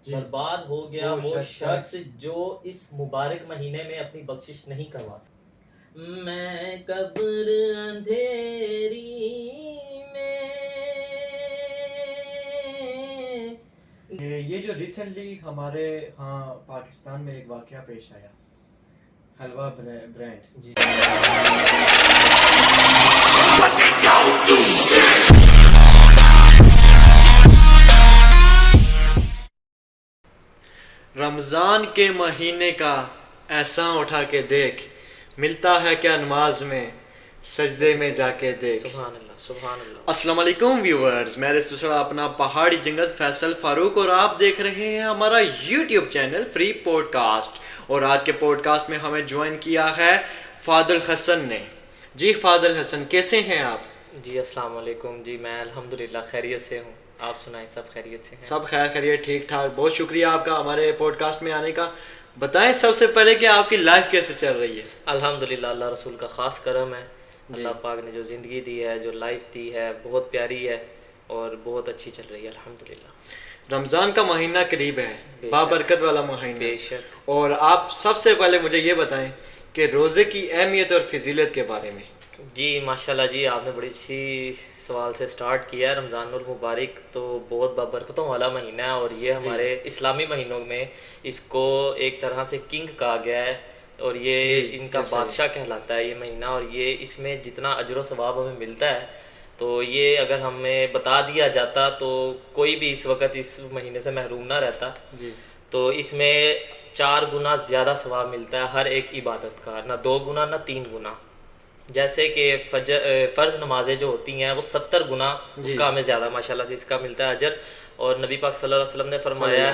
बर्बाद हो गया वो शख्स जो इस मुबारक महीने में अपनी बख्शिश नहीं करवा सकता। मैं कब्र अंधेरी में। ये जो रिसेंटली हमारे हाँ पाकिस्तान में एक वाकया पेश आया, हलवा ब्रांड जी रमज़ान के महीने का एहसान उठा के देख, मिलता है क्या नमाज में, सजदे में जाके देख। सुभान अल्लाह सुभान अल्लाह। अस्सलाम वालेकुम व्यूअर्स, मैं दूसरा अपना पहाड़ी जंगल फैसल फारूक और आप देख रहे हैं हमारा यूट्यूब चैनल फ्री पॉडकास्ट। और आज के पॉडकास्ट में हमें ज्वाइन किया है फादिल हसन ने। जी फादिल हसन, कैसे हैं आप? जी अस्सलाम वालेकुम। जी मैं अल्हम्दुलिल्लाह खैरियत से हूँ, आप सुनाएं सब खैरियत से हैं? सब खैर खैरियत, ठीक ठाक। बहुत शुक्रिया आपका हमारे पॉडकास्ट में आने का। बताएं सबसे पहले कि आपकी लाइफ कैसे चल रही है? अल्हम्दुलिल्लाह, अल्लाह रसूल का ख़ास करम है। अल्लाह पाक ने जो ज़िंदगी दी है, जो लाइफ दी है, बहुत प्यारी है और बहुत अच्छी चल रही है अल्हम्दुलिल्लाह। रमज़ान का महीना करीब है, बाबरकत वाला महीना। बेशक। और आप सबसे पहले मुझे ये बताएं कि रोज़े की अहमियत और फजीलत के बारे में। जी माशाल्लाह जी, आपने बड़ी अच्छी सवाल से स्टार्ट किया है। रमज़ानुल मुबारक तो बहुत बाबरकतों वाला महीना है और ये हमारे इस्लामी महीनों में इसको एक तरह से किंग कहा गया है और ये इनका बादशाह कहलाता है ये महीना। और ये इसमें जितना अजर व सवाब हमें मिलता है, तो ये अगर हमें बता दिया जाता तो कोई भी इस वक्त इस महीने से महरूम ना रहता। जी। तो इसमें 4 गुना ज़्यादा सवाब मिलता है हर एक इबादत का, ना 2 गुना ना 3 गुना। जैसे कि फ़र्ज़ नमाजें जो होती हैं वो 70 गुना उसका हमें ज़्यादा माशाल्लाह से इसका मिलता है अजर। और नबी पाक सल्लल्लाहु अलैहि वसल्लम ने फरमाया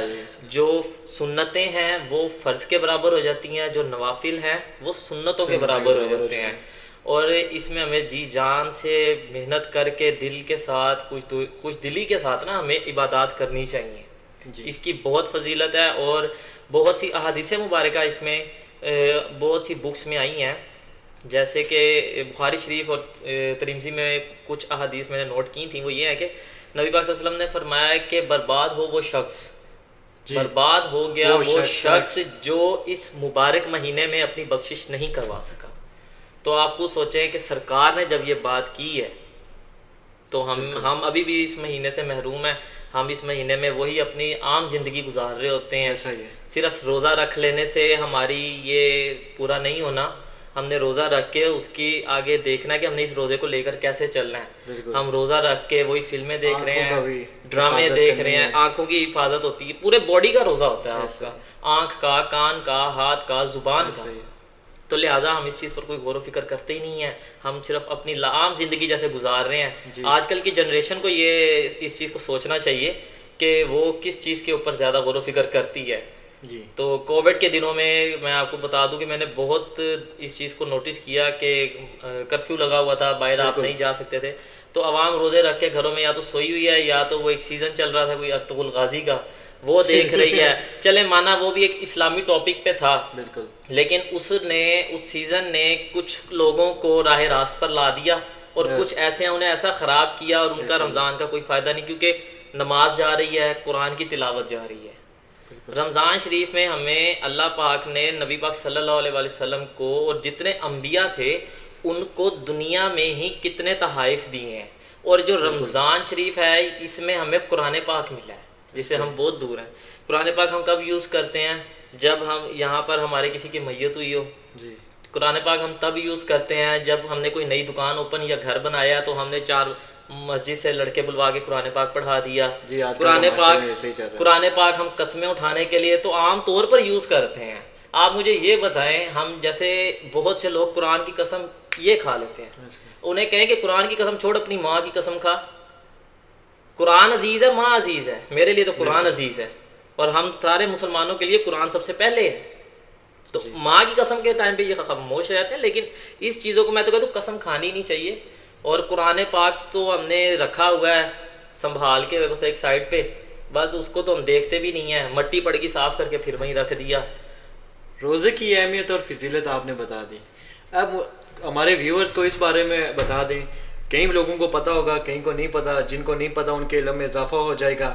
जो सुन्नतें हैं वो फ़र्ज़ के बराबर हो जाती हैं, जो नवाफिल हैं वो सुन्नतों के बराबर हो जाते हैं। और इसमें हमें जी जान से मेहनत करके दिल के साथ खुश दिली के साथ ना हमें इबादत करनी चाहिए। इसकी बहुत फजीलत है और बहुत सी अहादीस मुबारक इसमें बहुत सी बुक्स में आई हैं। जैसे कि बुखारी शरीफ और तिरमिज़ी में कुछ अहादीस मैंने नोट की थी। वो ये है कि नबी पाक सल्लल्लाहु अलैहि वसल्लम ने फरमाया कि बर्बाद हो वो शख्स, बर्बाद हो गया वो शख्स जो इस मुबारक महीने में अपनी बख्शिश नहीं करवा सका। तो आप खुद सोचें कि सरकार ने जब ये बात की है तो हम अभी भी इस महीने से महरूम हैं। हम इस महीने में वही अपनी आम ज़िंदगी गुजार रहे होते हैं। सिर्फ रोज़ा रख लेने से हमारी ये पूरा नहीं होना। हमने रोज़ा रख के उसकी आगे देखना है कि हमने इस रोज़े को लेकर कैसे चलना है। हम रोज़ा रख के वही फिल्में देख रहे हैं, ड्रामे देख रहे हैं, आंखों की हिफाजत होती है, पूरे बॉडी का रोज़ा होता है आपका, आँख का, कान का, हाथ का, ज़ुबान का। तो लिहाजा हम इस चीज़ पर कोई गौर व फिक्र करते ही नहीं है। हम सिर्फ अपनी आम ज़िंदगी जैसे गुजार रहे हैं। आजकल की जनरेशन को ये इस चीज़ को सोचना चाहिए कि वो किस चीज़ के ऊपर ज़्यादा गौर व फिक्र करती है। जी। तो कोविड के दिनों में मैं आपको बता दूं कि मैंने बहुत इस चीज़ को नोटिस किया कि कर्फ्यू लगा हुआ था, बाहर आप नहीं जा सकते थे। तो आवाम रोज़े रख के घरों में या तो सोई हुई है या तो वो एक सीज़न चल रहा था कोई अर्तुगरुल गाजी का, वो देख रही है। चले माना वो भी एक इस्लामी टॉपिक पे था, बिल्कुल, लेकिन उस सीज़न ने कुछ लोगों को राह रास्त पर ला दिया और कुछ ऐसे उन्हें ऐसा ख़राब किया और उनका रमज़ान का कोई फ़ायदा नहीं, क्योंकि नमाज जा रही है, कुरान की तिलावत जा रही है। रमज़ान शरीफ में हमें अल्लाह पाक ने नबी पाक सल्लल्लाहु अलैहि वसल्लम को और जितने अम्बिया थे उनको दुनिया में ही कितने तहाइफ दिए हैं। और जो रमज़ान शरीफ है इसमें हमें कुरान पाक मिला है, जिससे हम बहुत दूर हैं। कुरान पाक हम कब यूज़ करते हैं? जब हम यहाँ पर हमारे किसी की मैयत हुई हो। जी। कुरान पाक हम तब यूज़ करते हैं जब हमने कोई नई दुकान ओपन या घर बनाया तो हमने 4 मस्जिद से लड़के बुलवा के कुरान पाक पढ़ा दिया। कुरान पाक हम कस्में उठाने के लिए तो आम तौर पर यूज़ करते हैं। आप मुझे ये बताएं, हम जैसे बहुत से लोग कुरान की कसम ये खा लेते हैं, उन्हें कहें कि कुरान की कसम छोड़ अपनी माँ की कसम खा। कुरान अजीज़ है, माँ अजीज़ है, मेरे लिए तो कुरान अजीज़ है और हम सारे मुसलमानों के लिए कुरान सबसे पहले है। तो माँ की कसम के टाइम पे ये खामोश रहते हैं, लेकिन इस चीज़ों को मैं तो कहता हूँ कसम खानी नहीं चाहिए। और कुरान पाक तो हमने रखा हुआ है संभाल के बस एक साइड पे, बस उसको तो हम देखते भी नहीं है, मट्टी पड़ेगी साफ़ करके फिर वहीं रख दिया। रोज़े की अहमियत और फजीलत आपने बता दी। अब हमारे व्यूअर्स को इस बारे में बता दें, कई लोगों को पता होगा, कहीं को नहीं पता। जिनको नहीं पता उनके इल्म में इजाफा हो जाएगा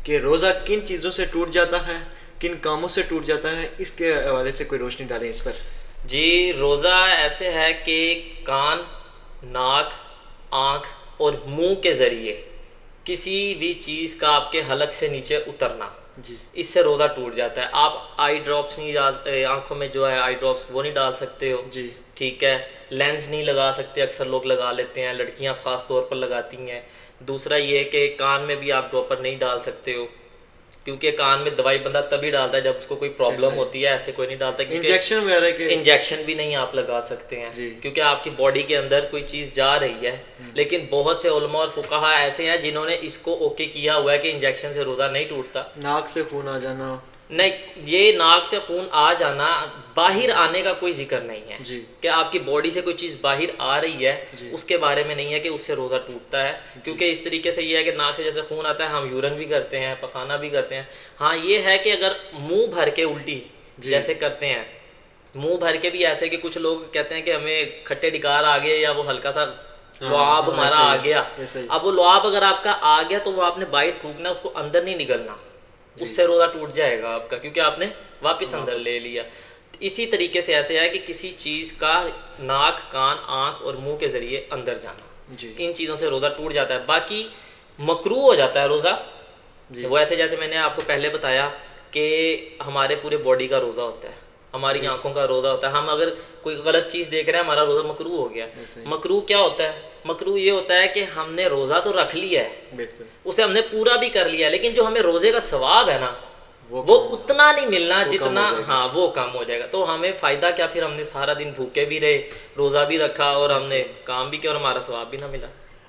कि रोज़ा किन चीज़ों से टूट जाता है, किन कामों से टूट जाता है, इसके हवाले से कोई रोशनी डालें इस पर। जी, रोज़ा ऐसे है कि कान, नाक, आँख और मुंह के ज़रिए किसी भी चीज़ का आपके हलक से नीचे उतरना, जी इससे रोज़ा टूट जाता है। आप आई ड्रॉप्स नहीं डाल, आँखों में जो है आई ड्रॉप्स वो नहीं डाल सकते हो, जी ठीक है। लेंस नहीं लगा सकते, अक्सर लोग लगा लेते हैं, लड़कियां ख़ास तौर पर लगाती हैं। दूसरा ये है कि कान में भी आप ड्रॉपर नहीं डाल सकते हो, क्योंकि कान में दवाई बंदा तभी डालता है जब उसको कोई प्रॉब्लम होती है, ऐसे कोई नहीं डालता। इंजेक्शन वगैरह के इंजेक्शन भी नहीं आप लगा सकते हैं, जी। क्योंकि आपकी बॉडी के अंदर कोई चीज़ जा रही है। लेकिन बहुत से उलमा और फुकाहा ऐसे हैं जिन्होंने इसको ओके किया हुआ है कि इंजेक्शन से रोज़ा नहीं टूटता। नाक से खून आ जाना, नहीं, ये नाक से खून आ जाना, बाहर आने का कोई जिक्र नहीं है जी कि आपकी बॉडी से कोई चीज़ बाहर आ रही है, जी। उसके बारे में नहीं है कि उससे रोज़ा टूटता है। क्योंकि इस तरीके से ये है कि नाक से जैसे खून आता है, हम यूरन भी करते हैं, पखाना भी करते हैं। हाँ, ये है कि अगर मुंह भर के उल्टी जैसे करते हैं, मुंह भर के भी ऐसे कि कुछ लोग कहते हैं कि हमें खट्टे डिकार आ गए या वो हल्का सा लुआब हमारा आ गया। अब वो लुआब अगर आपका आ गया तो वो आपने बाहर थूकना, उसको अंदर नहीं निगलना, उससे रोज़ा टूट जाएगा आपका, क्योंकि आपने वापस अंदर ले लिया। इसी तरीके से ऐसे है कि किसी चीज़ का नाक, कान, आँख और मुंह के ज़रिए अंदर जाना, जी इन चीज़ों से रोज़ा टूट जाता है। बाकी मकरूह हो जाता है रोज़ा, वो ऐसे जैसे मैंने आपको पहले बताया कि हमारे पूरे बॉडी का रोज़ा होता है, हमारी आंखों का रोज़ा होता है। हम अगर कोई गलत चीज़ देख रहे हैं, हमारा रोज़ा मकरूह हो गया। मकरूह क्या होता है? मकरूह ये होता है कि हमने रोज़ा तो रख लिया है, बिल्कुल, उसे हमने पूरा भी कर लिया है, लेकिन जो हमें रोज़े का सवाब है ना, वो उतना नहीं मिलना जितना, हाँ, वो कम हो जाएगा। तो हमें फ़ायदा क्या, फिर हमने सारा दिन भूखे भी रहे, रोज़ा भी रखा और हमने काम भी किया और हमारा सवाब भी ना मिला।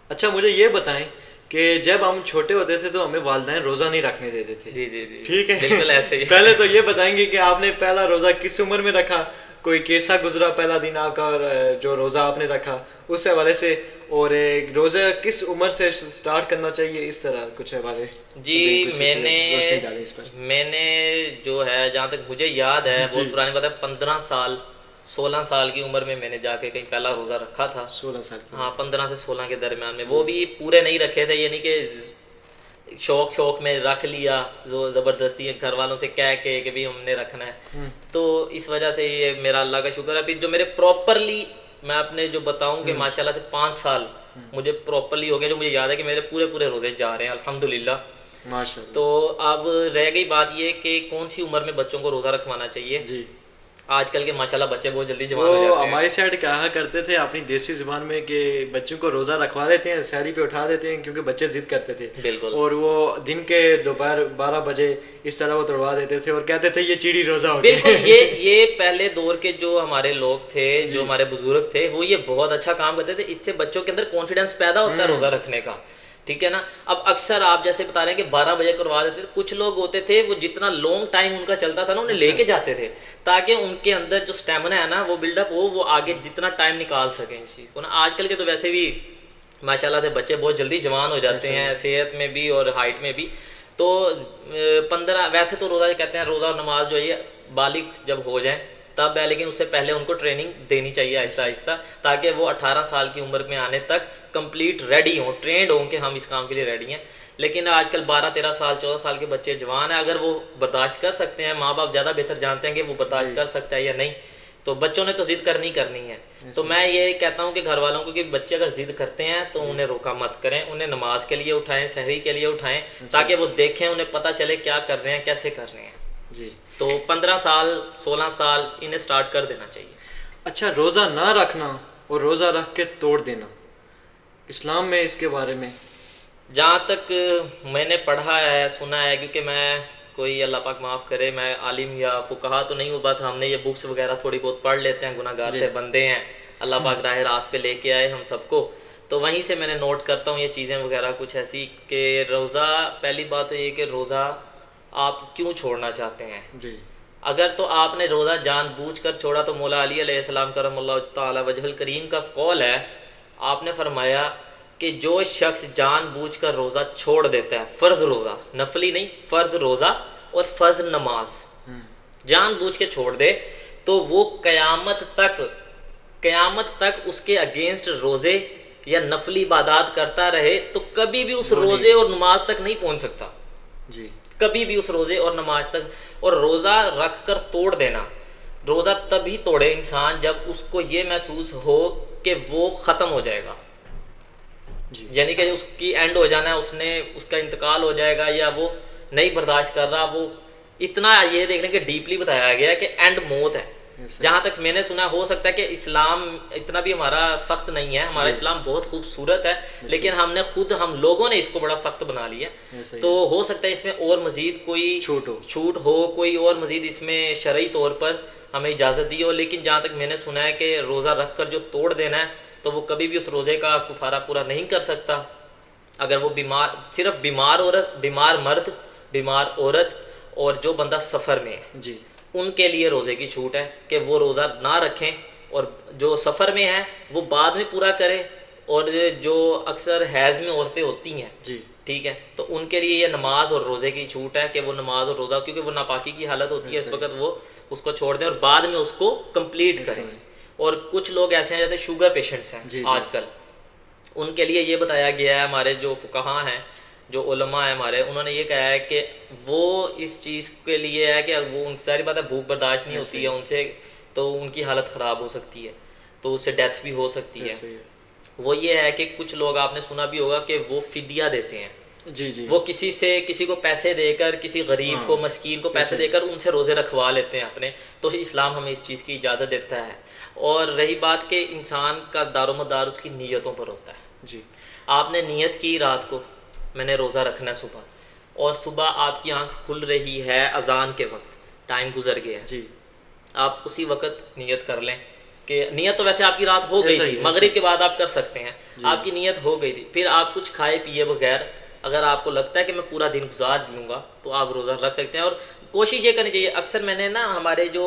अच्छा, मुझे ये बताएं कि जब हम छोटे होते थे तो हमें वालिदैन रोज़ा नहीं रखने देते थे। जी जी जी, ठीक है, बिल्कुल ऐसे ही। पहले तो ये बताएंगे कि आपने पहला रोज़ा किस उम्र में रखा, कोई कैसा गुजरा पहला दिन आपका, जो रोज़ा आपने रखा उस हवाले से, और रोज़ा किस उम्र से स्टार्ट करना चाहिए, इस तरह कुछ हवाले। जी, मैंने जो है, जहाँ तक मुझे याद है, बहुत पुरानी बात है, 15 साल 16 साल की उम्र में मैंने जाके कहीं पहला रोज़ा रखा था। 16 साल, हाँ, 15 से 16 के दरमियान में। वो भी पूरे नहीं रखे थे, ये नहीं कि शौक में रख लिया, जो ज़बरदस्ती घर वालों से कह के कि भी हमने रखना है। तो इस वजह से ये मेरा अल्लाह का शुक्र है, अभी जो मेरे प्रॉपरली मैं अपने जो बताऊं कि माशाल्लाह से 5 साल मुझे प्रॉपरली हो गया, जो मुझे याद है कि मेरे पूरे रोज़े जा रहे हैं अल्हम्दुलिल्लाह, माशाल्लाह। तो अब रह गई बात ये कि कौन सी उम्र में बच्चों को रोज़ा रखवाना चाहिए। जी, आजकल के माशाल्लाह बच्चे बहुत जल्दी जवान हो जाते हैं। हमारी साइड कहा करते थे अपनी देसी जुबान में कि बच्चों को रोज़ा रखवा देते हैं, सहरी पे उठा देते हैं, क्योंकि बच्चे जिद करते थे। बिल्कुल। और वो दिन के दोपहर 12 बजे इस तरह वो तोड़वा देते थे और कहते थे ये चिड़ी रोज़ा हो गया। बिल्कुल, ये पहले दौर के जो हमारे लोग थे, जो हमारे बुजुर्ग थे, वो ये बहुत अच्छा काम करते थे। इससे बच्चों के अंदर कॉन्फिडेंस पैदा होता है रोज़ा रखने का, ठीक है ना। अब अक्सर आप जैसे बता रहे हैं कि 12 बजे करवा देते थे, कुछ लोग होते थे वो जितना लॉन्ग टाइम उनका चलता था ना, उन्हें लेके जाते थे ताकि उनके अंदर जो स्टेमिना है ना वो बिल्डअप हो, वो आगे जितना टाइम निकाल सकें इस चीज़ को ना। आजकल के तो वैसे भी माशाल्लाह से बच्चे बहुत जल्दी जवान हो जाते हैं, सेहत में भी और हाइट में भी। तो 15 वैसे तो रोज़ा कहते हैं, रोज़ा और नमाज जो है ये बालिग जब हो जाए तब है, लेकिन उससे पहले उनको ट्रेनिंग देनी चाहिए आहिस्ता आहिस्ता, ताकि वो 18 साल की उम्र में आने तक कंप्लीट रेडी हों, ट्रेंड हों कि हम इस काम के लिए रेडी हैं। लेकिन आजकल 12-13 साल 14 साल के बच्चे जवान हैं, अगर वो बर्दाश्त कर सकते हैं, माँ बाप ज़्यादा बेहतर जानते हैं कि वो बर्दाश्त कर सकता है या नहीं, तो बच्चों ने तो जिद करनी है। तो मैं ये कहता हूँ कि घर वालों को कि बच्चे अगर जिद करते हैं तो उन्हें रोका मत करें, उन्हें नमाज के लिए उठाएं, सहरी के लिए उठाएं, ताकि वो देखें, उन्हें पता चले क्या कर रहे हैं, कैसे कर रहे हैं जी। तो 15 साल 16 साल इन्हें स्टार्ट कर देना चाहिए। अच्छा, रोज़ा ना रखना और रोज़ा रख के तोड़ देना, इस्लाम में इसके बारे में जहाँ तक मैंने पढ़ा है, सुना है, क्योंकि मैं कोई अल्लाह पाक माफ़ करे, मैं आलिम या फुकहा तो नहीं हूँ, बस हमने ये बुक्स वगैरह थोड़ी बहुत पढ़ लेते हैं, गुनाहगार से बंदे हैं, अल्लाह पाक राह रास्त पे लेके आए हम सबको, तो वहीं से मैंने नोट करता हूँ ये चीज़ें वगैरह कुछ ऐसी कि रोज़ा, पहली बात तो ये कि रोज़ा आप क्यों छोड़ना चाहते हैं जी। अगर तो आपने रोज़ा जानबूझकर छोड़ा तो मौला अली अलैहिस्सलाम करमल्लाहु तआला वजहुल करीम का कौल है, आपने फरमाया कि जो शख्स जानबूझकर रोज़ा छोड़ देता है, फ़र्ज़ रोज़ा, नफली नहीं, फ़र्ज़ रोज़ा और फ़र्ज़ नमाज जानबूझ के छोड़ दे, तो वो क़यामत तक उसके अगेंस्ट रोज़े या नफली इबादत करता रहे तो कभी भी उस रोज़े और नमाज तक नहीं पहुंच सकता। जी कभी भी उस रोजे और नमाज तक। और रोजा रख कर तोड़ देना, रोजा तभी तोड़े इंसान जब उसको ये महसूस हो कि वो खत्म हो जाएगा, जी यानी कि उसकी एंड हो जाना है, उसने उसका इंतकाल हो जाएगा या वो नहीं बर्दाश्त कर रहा। वो इतना ये देख लें कि डीपली बताया गया है कि एंड मौत है। ऐसा जहाँ तक मैंने सुना, हो सकता है कि इस्लाम इतना भी हमारा सख्त नहीं है, हमारा इस्लाम बहुत खूबसूरत है, लेकिन हम लोगों ने इसको बड़ा सख्त बना लिया। ऐसा ही तो हो सकता है इसमें और मजीद कोई छूट हो, कोई और मजीद इसमें शरई तौर पर हमें इजाज़त दी हो। लेकिन जहाँ तक मैंने सुना है कि रोज़ा रख कर जो तोड़ देना है, तो वो कभी भी उस रोज़े का कुफारा पूरा नहीं कर सकता। अगर वो सिर्फ बीमार मर्द, बीमार औरत और जो बंदा सफ़र में है, जी उनके लिए रोज़े की छूट है कि वो रोज़ा ना रखें, और जो सफ़र में है वो बाद में पूरा करे। और जो अक्सर हैज़ में औरतें होती हैं, जी ठीक है, तो उनके लिए ये नमाज और रोज़े की छूट है कि वो नमाज और रोज़ा, क्योंकि वो नापाकी की हालत होती है इस वक्त, वो उसको छोड़ दें और बाद में उसको कंप्लीट करें। और कुछ लोग ऐसे हैं जैसे शुगर पेशेंट्स हैं आजकल, उनके लिए ये बताया गया है, हमारे जो फुकहा हैं, जो उलमा है हमारे, उन्होंने ये कहा है कि वो इस चीज़ के लिए है कि वो उनकी सारी बात है, भूख बर्दाश्त नहीं होती है उनसे, तो उनकी हालत ख़राब हो सकती है, तो उससे डेथ भी हो सकती है। वो ये है कि कुछ लोग, आपने सुना भी होगा कि वो फिदिया देते हैं। जी वो किसी को पैसे देकर, किसी गरीब को, मस्कीन को पैसे देकर उनसे रोज़े रखवा लेते हैं अपने। तो इस्लाम हमें इस चीज़ की इजाज़त देता है। और रही बात कि इंसान का दारोमदार उसकी नीयतों पर होता है। जी आपने नीयत की रात को मैंने रोज़ा रखना है सुबह, और सुबह आपकी आंख खुल रही है अजान के वक्त, टाइम गुजर गया है, जी आप उसी वक्त नियत कर लें कि नियत तो वैसे आपकी रात हो गई थी, मगरिब के बाद आप कर सकते हैं, आपकी नियत हो गई थी, फिर आप कुछ खाए पिए बगैर अगर आपको लगता है कि मैं पूरा दिन गुजार लूँगा तो आप रोज़ा रख सकते हैं। और कोशिश ये करनी चाहिए, अक्सर मैंने ना, हमारे जो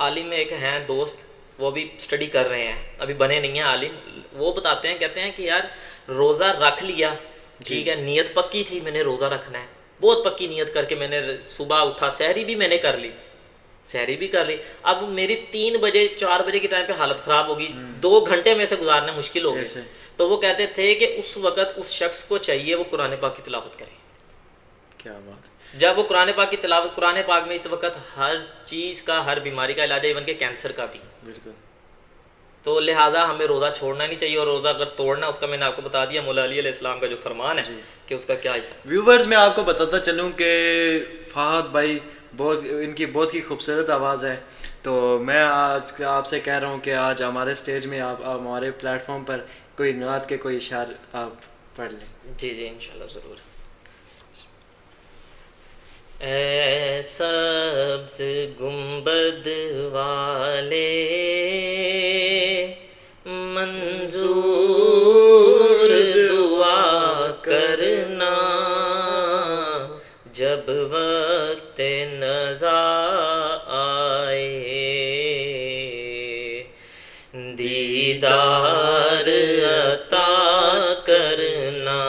आलिम एक हैं दोस्त, वो भी स्टडी कर रहे हैं, अभी बने नहीं हैं आलिम, वो बताते हैं, कहते हैं कि यार रोज़ा रख लिया, ठीक है, नीयत पक्की थी मैंने रोज़ा रखना है, बहुत पक्की नीयत करके मैंने सुबह उठा, सहरी भी मैंने कर ली, सहरी भी कर ली, अब मेरी 3 बजे 4 बजे के टाइम पे हालत ख़राब होगी, 2 घंटे में से गुजारना मुश्किल हो गया। तो वो कहते थे कि उस वक़्त उस शख्स को चाहिए वो कुरान पाक की तिलावत करे। क्या बात है। जब वो कुरान पाक की तिलावत, कुरान पाक में इस वक्त हर चीज़ का, हर बीमारी का इलाज है, इवन के कैंसर का भी। बिल्कुल। तो लिहाजा हमें रोज़ा छोड़ना नहीं चाहिए, और रोज़ा अगर तोड़ना, उसका मैंने आपको बता दिया मौला अली अलैहिस्सलाम का जो फरमान है कि उसका क्या हिस्सा। व्यूवर्स, मैं आपको बताता चलूँ कि फहद भाई इनकी बहुत ही खूबसूरत आवाज़ है, तो मैं आज आपसे कह रहा हूँ कि आज हमारे स्टेज में आप हमारे प्लेटफॉर्म पर कोई नात के कोई इशार आप पढ़ लें। जी जी इंशाल्लाह ज़रूर। ऐ सब्ज़ गुंबद वाले मंजूर दुआ करना, जब वक्त नज़ा आए दीदार अता करना।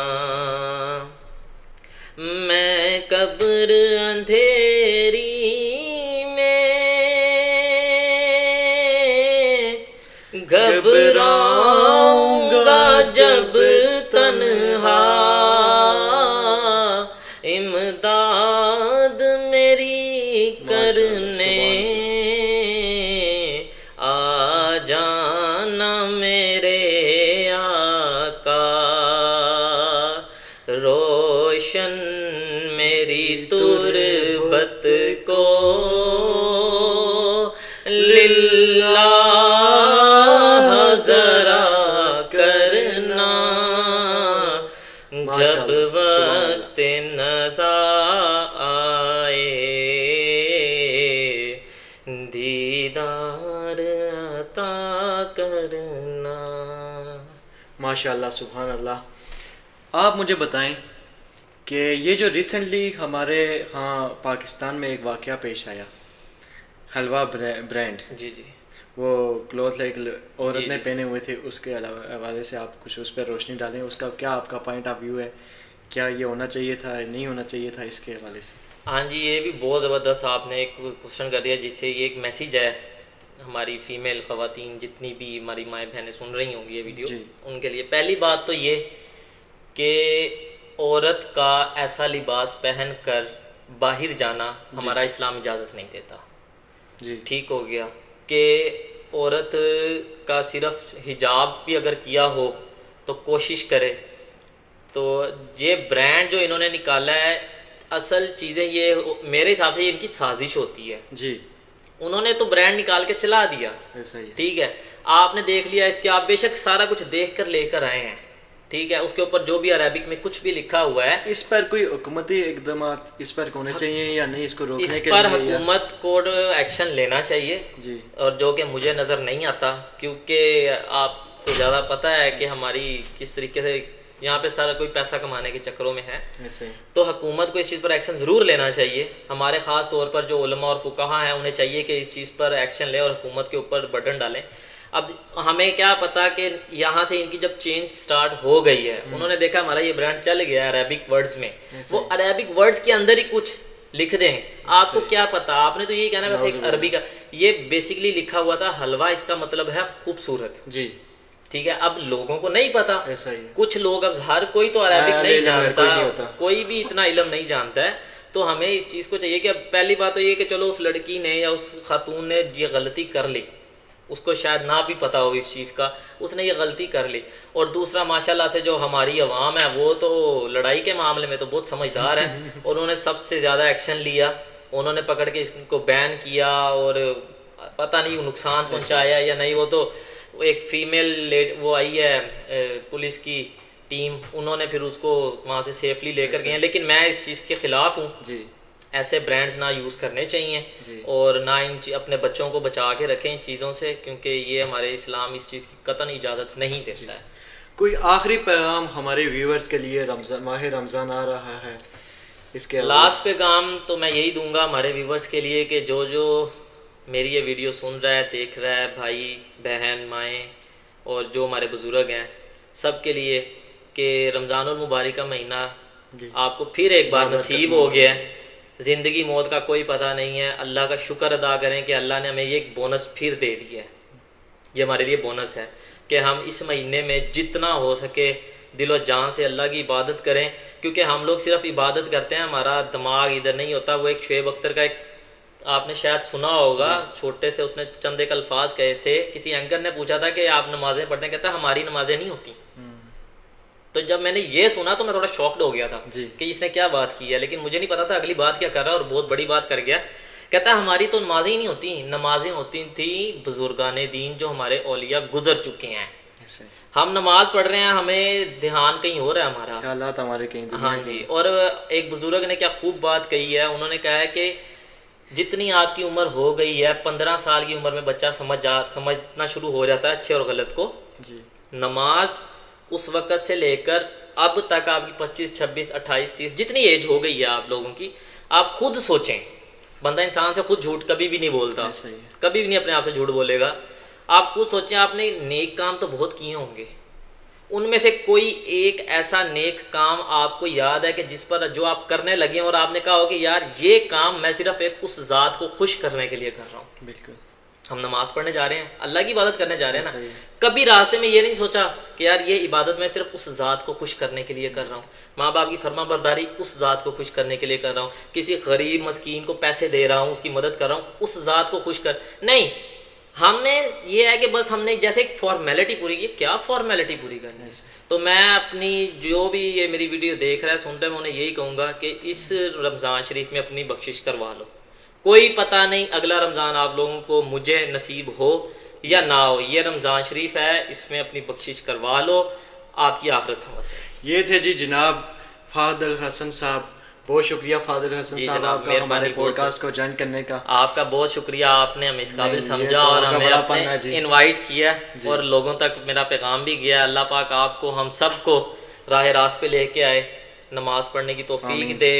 मैं कब्र अंधेरी में घबराऊंगा जब तन्हा, इमदाद मेरी करने आ जाना मेरे आका, रोशन मेरी तुरबत को लिल्लाह ज़रा करना, जब वक्त नज़ा आए दीदार अता करना। माशाल्लाह, सुभान अल्लाह। आप मुझे बताएं कि ये जो रिसेंटली हमारे यहाँ पाकिस्तान में एक वाक़या पेश आया, हलवा ब्रांड, जी जी, वो क्लॉथ एक औरत ने पहने हुए थे, उसके हवाले से आप कुछ उस पर रोशनी डालें, उसका क्या आपका पॉइंट ऑफ व्यू है, क्या ये होना चाहिए था, नहीं होना चाहिए था, इसके हवाले से। हाँ जी, ये भी बहुत ज़बरदस्त आपने एक क्वेश्चन कर दिया, जिससे ये एक मैसेज है हमारी फ़ीमेल ख़वातीन, जितनी भी हमारी माएँ बहनें सुन रही होंगी ये वीडियो, उनके लिए। पहली बात तो ये कि औरत का ऐसा लिबास पहन कर बाहर जाना हमारा इस्लाम इजाज़त नहीं देता। जी ठीक हो गया कि औरत का सिर्फ हिजाब भी अगर किया हो तो कोशिश करे। तो ये ब्रांड जो इन्होंने निकाला है, असल चीज़ें ये मेरे हिसाब से ये इनकी साजिश होती है। जी उन्होंने तो ब्रांड निकाल के चला दिया, ऐसा ही है। ठीक है, आपने देख लिया इसके, आप बेशक सारा कुछ देख कर लेकर आए हैं, ठीक है, उसके ऊपर जो भी अरेबिक में कुछ भी लिखा हुआ है, इस पर कोई हुकूमती इकदाम इस पर होने चाहिए या नहीं, इसको रोकने इस के पर लिए या... हुकूमत को एक्शन लेना चाहिए। जी और जो कि मुझे नज़र नहीं आता, क्योंकि आपको ज़्यादा पता है कि हमारी किस तरीके से यहाँ पे सारा कोई पैसा कमाने के चक्करों में है। ऐसे तो हुकूमत को इस चीज़ पर एक्शन ज़रूर लेना चाहिए। हमारे ख़ास तौर पर जो उलमा और फुकाहा हैं उन्हें चाहिए कि इस चीज़ पर एक्शन लें और हुकूमत के ऊपर बर्डन डालें। अब हमें क्या पता कि यहाँ से इनकी जब चेंज स्टार्ट हो गई है, उन्होंने देखा हमारा ये ब्रांड चल गया है अरेबिक वर्ड्स में, वो अरेबिक वर्ड्स के अंदर ही कुछ लिख दें, आपको क्या पता, आपने तो यही कहना है बस एक अरबी का। ये बेसिकली लिखा हुआ था हलवा, इसका मतलब है खूबसूरत, जी ठीक है। अब लोगों को नहीं पता, ऐसा ही है। कुछ लोग, अब हर कोई तो अरेबिक नहीं जानता, कोई कोई भी इतना इल्म नहीं जानता है। तो हमें इस चीज़ को चाहिए कि अब पहली बात तो ये कि चलो उस लड़की ने या उस खातून ने ये गलती कर ली, उसको शायद ना भी पता हो इस चीज़ का, उसने ये गलती कर ली। और दूसरा माशाल्लाह से जो हमारी अवाम है वो तो लड़ाई के मामले में तो बहुत समझदार है, और उन्होंने सबसे ज़्यादा एक्शन लिया, उन्होंने पकड़ के इसको बैन किया, और पता नहीं नुकसान पहुंचाया या नहीं, वो तो एक फीमेल वो आई है पुलिस की टीम, उन्होंने फिर उसको वहाँ से सेफली लेकर गए हैं। लेकिन मैं इस चीज़ के ख़िलाफ़ हूँ, जी ऐसे ब्रांड्स ना यूज़ करने चाहिए, और ना अपने बच्चों को बचा के रखें इन चीज़ों से, क्योंकि ये हमारे इस्लाम इस चीज़ की कतन इजाज़त नहीं देता है। कोई आखिरी पैगाम हमारे व्यूअर्स के लिए? माह रमज़ान आ रहा है, इसके लास्ट पैगाम तो मैं यही दूंगा हमारे व्यूअर्स के लिए कि जो जो मेरी ये वीडियो सुन रहा है, देख रहा है, भाई बहन माएँ और जो हमारे बुज़ुर्ग हैं, सब के लिए कि रमज़ानुल मुबारक का महीना आपको फिर एक बार नसीब हो गया है। ज़िंदगी मौत का कोई पता नहीं है, अल्लाह का शुक्र अदा करें कि अल्लाह ने हमें ये एक बोनस फिर दे दिया है। ये हमारे लिए बोनस है कि हम इस महीने में जितना हो सके दिलो जान से अल्लाह की इबादत करें, क्योंकि हम लोग सिर्फ इबादत करते हैं, हमारा दिमाग इधर नहीं होता। वो एक शुएब अख्तर का एक आपने शायद सुना होगा, छोटे से उसने चंद एक अल्फाज कहे थे, किसी एंकर ने पूछा था कि आप नमाजें पढ़ने, कहता हमारी नमाजें नहीं होती। तो जब मैंने ये सुना तो मैं थोड़ा शॉक्ड हो गया था कि इसने क्या बात की है, लेकिन मुझे नहीं पता था अगली बात क्या कर रहा है, और बहुत बड़ी बात कर गया। कहता है हमारी तो नमाजें ही नहीं होती, नमाजें होती थी बुजुर्गाने दीन जो हमारे औलिया गुजर चुके हैं। हम नमाज पढ़ रहे हैं, हमें ध्यान कहीं हो रहा है हमारा, ख्यालात हमारे कहीं। हाँ जी। और एक बुजुर्ग ने क्या खूब बात कही है, उन्होंने कहा है कि जितनी आपकी उम्र हो गई है, 15 साल की उम्र में बच्चा समझना शुरू हो जाता है अच्छे और गलत को जी। नमाज उस वक़्त से लेकर अब तक आपकी 25, 26, 28, 30 जितनी एज हो गई है आप लोगों की, आप खुद सोचें, बंदा इंसान से खुद झूठ कभी भी नहीं बोलता, कभी भी नहीं अपने आप से झूठ बोलेगा। आप खुद सोचें, आपने नेक काम तो बहुत किए होंगे, उनमें से कोई एक ऐसा नेक काम आपको याद है कि जिस पर जो आप करने लगे और आपने कहा हो कि यार ये काम मैं सिर्फ एक उस ज़ात को खुश करने के लिए कर रहा हूँ। बिल्कुल, हम नमाज पढ़ने जा रहे हैं, अल्लाह की इबादत करने जा रहे हैं ना, कभी रास्ते में ये नहीं सोचा कि यार ये इबादत मैं सिर्फ उस ज़ात को खुश करने के लिए कर रहा हूँ, माँ बाप की फरमा बरदारी उस ज़ात को खुश करने के लिए कर रहा हूँ, किसी गरीब मस्कीन को पैसे दे रहा हूँ, उसकी मदद कर रहा हूँ, उस ज़ात को खुश कर नहीं। हमने ये है कि बस हमने जैसे एक फॉर्मेलिटी पूरी की। क्या फॉर्मेलिटी पूरी करनी है? तो मैं अपनी जो भी ये मेरी वीडियो देख रहा है, सुन रहा है, मैं उन्हें यही कहूँगा कि इस रमज़ान शरीफ में अपनी बख्शिश करवा लो। कोई पता नहीं अगला रमज़ान आप लोगों को मुझे नसीब हो या ना हो, ये रमज़ान शरीफ है, इसमें अपनी बख्शिश करवा लो, आपकी आखिरत समझ जाए। ये थे जी जनाब फादिल हसन साहब। बहुत शुक्रिया फादिल हसन साहब आपका हमारे पॉडकास्ट को ज्वाइन करने का। आपका बहुत शुक्रिया, आपने हमें इस काबिल समझा और हमें अपने इनवाइट किया और लोगों तक मेरा पैगाम भी गया। अल्लाह पाक आपको हम सबको राह रास्त पे लेके आए, नमाज पढ़ने की तौफीक दे।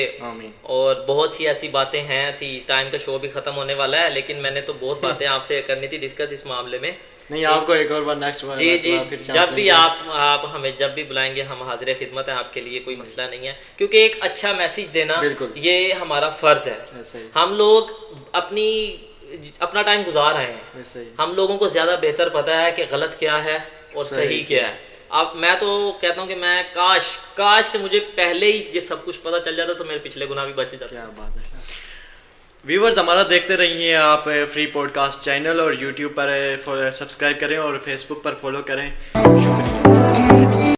और बहुत सी ऐसी बातें हैं थी, टाइम का शो भी ख़त्म होने वाला है, लेकिन मैंने तो बहुत बातें आपसे करनी थी डिस्कस इस मामले में। नहीं, आपको एक और बार नेक्स्ट बार जी जब भी आप हमें जब भी बुलाएंगे हम हाजिर खिदमत है आपके लिए, कोई मसला नहीं है, क्योंकि एक अच्छा मैसेज देना ये हमारा फ़र्ज़ है। हम लोग अपना टाइम गुजार रहे हैं, हम लोगों को ज़्यादा बेहतर पता है कि गलत क्या है और सही क्या है। अब मैं तो कहता हूँ कि मैं काश कि मुझे पहले ही ये सब कुछ पता चल जाता तो मेरे पिछले गुनाह भी बच जाते। क्या बात है। व्यूवर्स हमारा देखते रहिए आप फ्री पॉडकास्ट चैनल, और यूट्यूब पर सब्सक्राइब करें और फेसबुक पर फॉलो करें। शुक्रिया।